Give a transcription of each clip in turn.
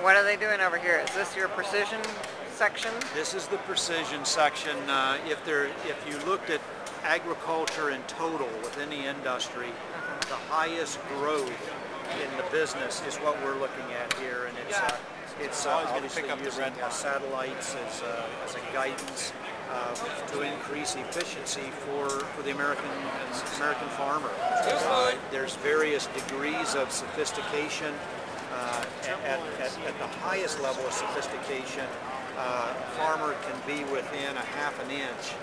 what are they doing over here? Is this your precision section? This is the precision section. If you looked at agriculture in total within the industry, the highest growth in the business is what we're looking at here, and it's obviously using satellites as a guidance to increase efficiency for the American farmer. There's various degrees of sophistication. At the highest level of sophistication, a farmer can be within a half an inch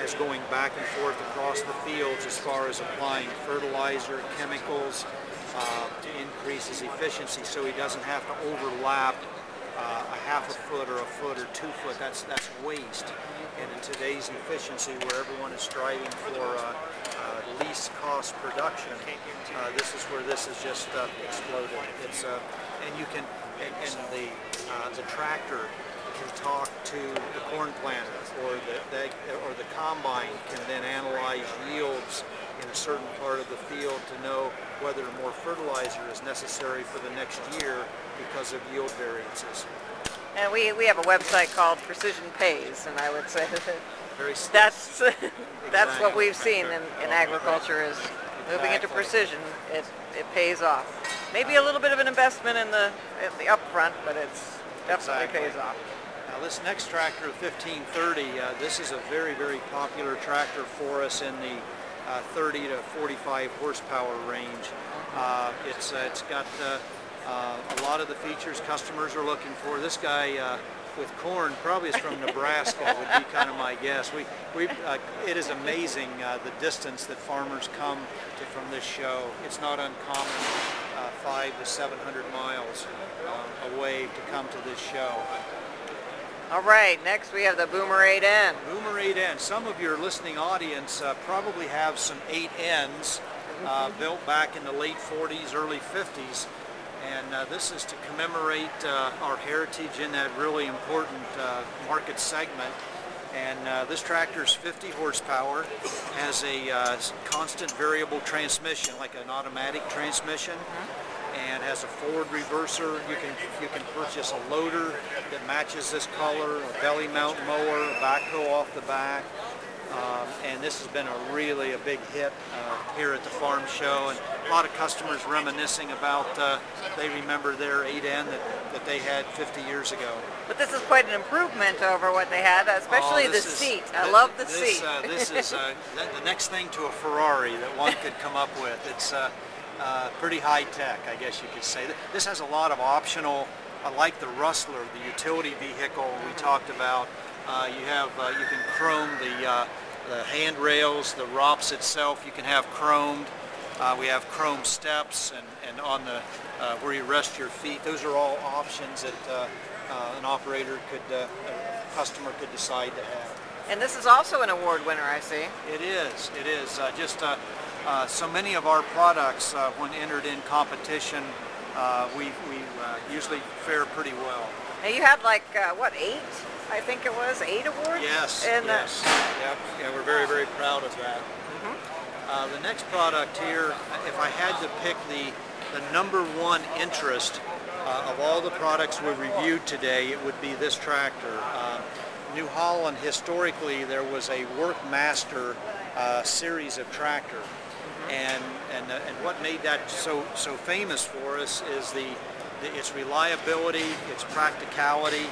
as going back and forth across the fields as far as applying fertilizer, chemicals to increase his efficiency, so he doesn't have to overlap a half a foot or a foot or 2 foot. That's waste. And in today's efficiency, where everyone is striving for least cost production, this is where this has just exploded. It's and you can the tractor can talk to the corn planter, or the combine can then analyze yields in a certain part of the field to know whether more fertilizer is necessary for the next year because of yield variances. And we have a website called Precision Pays, and I would say that that's what we've seen in agriculture, is moving into precision. It pays off. Maybe a little bit of an investment in the upfront, but it's definitely pays off. Now this next tractor, 1530, this is a very, very popular tractor for us in the 30 to 45 horsepower range. It's got a lot of the features customers are looking for. This guy with corn probably is from Nebraska, would be kind of my guess. It is amazing the distance that farmers come to from this show. It's not uncommon, 500 to 700 miles away to come to this show. All right, next we have the Boomer 8N. Boomer 8N. Some of your listening audience probably have some 8Ns built back in the late 40s, early 50s. And this is to commemorate our heritage in that really important market segment. And this tractor is 50 horsepower, has a constant variable transmission, like an automatic transmission, and has a forward reverser. You can purchase a loader that matches this color, a belly mount mower, a backhoe off the back. And this has been a big hit here at the farm show, and a lot of customers reminiscing about they remember their 8N that they had 50 years ago. But this is quite an improvement over what they had, especially the seat. I love the seat. This is the next thing to a Ferrari that one could come up with. It's pretty high tech, I guess you could say. This has a lot of optional, like the Rustler, the utility vehicle we talked about. You can chrome the handrails, the ROPS itself. You can have chromed. We have chrome steps, and on the where you rest your feet. Those are all options that an operator a customer could decide to have. And this is also an award winner, I see. It is. It is. So many of our products, when entered in competition, we usually fare pretty well. Now you had like what, 8? I think it was 8 awards? Yes, and, yes. Yeah, we're very, very proud of that. The next product here, if I had to pick the #1 interest of all the products we reviewed today, it would be this tractor. New Holland, historically, there was a Workmaster series of tractor. And what made that so famous for us is its reliability, its practicality.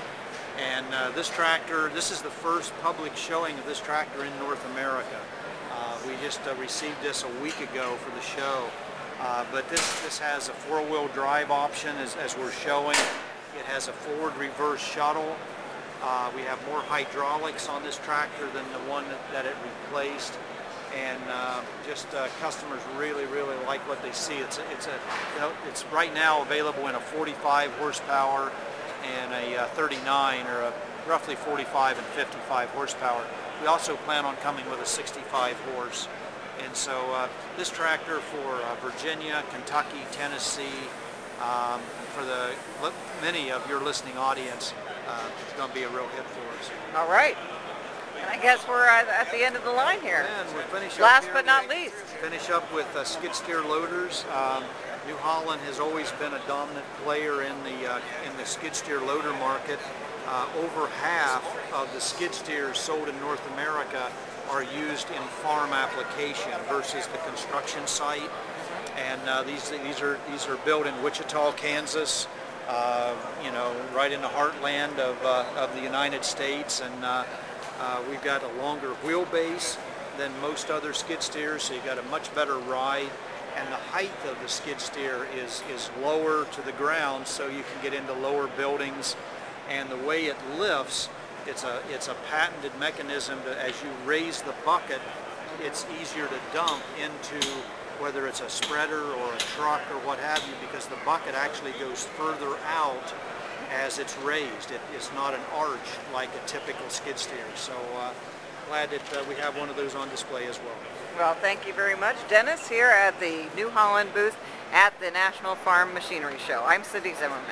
And this tractor, this is the first public showing of this tractor in North America. We just received this a week ago for the show. But this has a 4-wheel drive option as we're showing. It has a forward reverse shuttle. We have more hydraulics on this tractor than the one that it replaced. And customers really like what they see. It's right now available in a 45 horsepower and a 39, or a roughly 45 and 55 horsepower. We also plan on coming with a 65 horse. And so this tractor for Virginia, Kentucky, Tennessee, for many of your listening audience, it's going to be a real hit for us. All right. And I guess we're at the end of the line here. And we'll finish up Last here. but not least. Finish up with skid steer loaders. New Holland has always been a dominant player in the skid steer loader market. Over half of the skid steers sold in North America are used in farm application versus the construction site. And these are built in Wichita, Kansas, you know, right in the heartland of the United States. And we've got a longer wheelbase than most other skid steers, so you got a much better ride. And the height of the skid steer is lower to the ground, so you can get into lower buildings. And the way it lifts, it's a patented mechanism to, as you raise the bucket, it's easier to dump into whether it's a spreader or a truck or what have you, because the bucket actually goes further out as it's raised. It is not an arch like a typical skid steer. So glad that we have one of those on display as well. Well, thank you very much, Dennis, here at the New Holland booth at the National Farm Machinery Show. I'm Cindy Zimmerman.